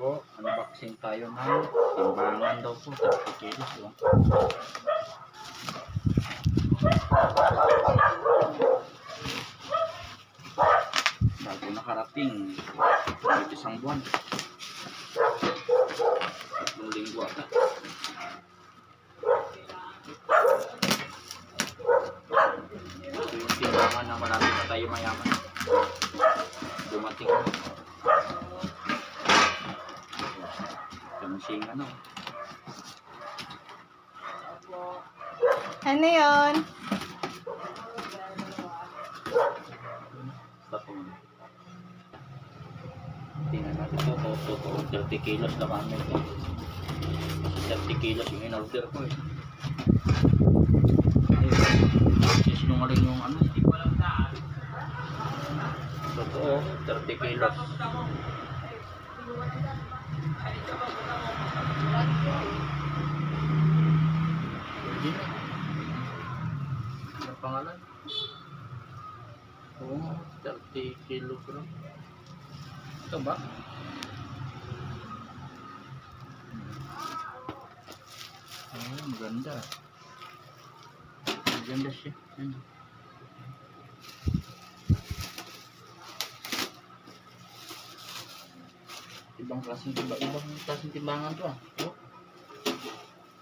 po, unboxing tayo ng timbangan daw po, 30 kilos. Bago nakarating, isang buwan. 3 linggo ata. Ito yung timbangan na marami na tayo mayaman. Dumating na. Kamusing ano. Ano yun? Tingnan natin ito. Totoo 30 kilos naman ito. 30 kilos yung in-order ko eh. Ayun. Sinungaling yung ano. Totoo 30 kilos. Ano pangalan? Oo, 30 kilogram. Ito ba? Oh, maganda. Maganda siya. Ibang klaseng timbangan to ah. Oh.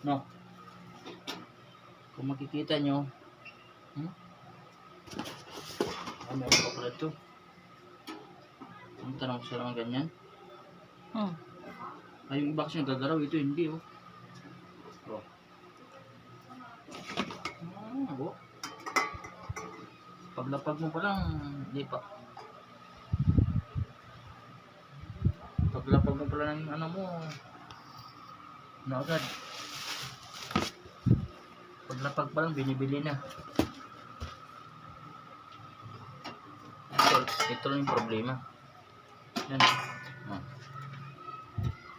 No. Kung makikita nyo, meron pa pala ito. Ang tanong sa lang ganyan. Ay, yung iba kasi nagagaraw, ito hindi oh. Oh. Oh. Paglapag mo pa lang, hindi pa. Paglapag mo pa lang ng ano mo, na agad. Paglapag pa lang, binibili na. Ito lang yung problema. Yan. Oh.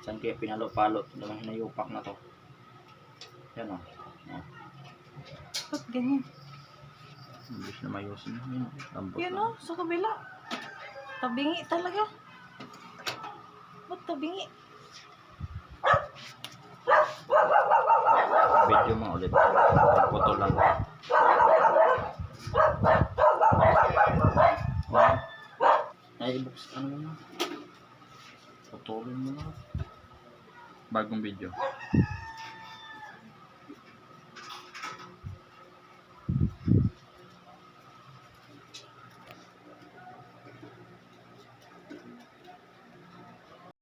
Saan kaya pinalo-palo? Naman hinayupak na to. Yan o. Oh. Ba't ganyan? Imbis na mayusin. Yan o, sa kabila. Tabingi talaga. Ba't tabingi? Video mo ulit. Photo lang. Wow. Ay, ibuksan ano mo na. Putulin mo na. Bagong video.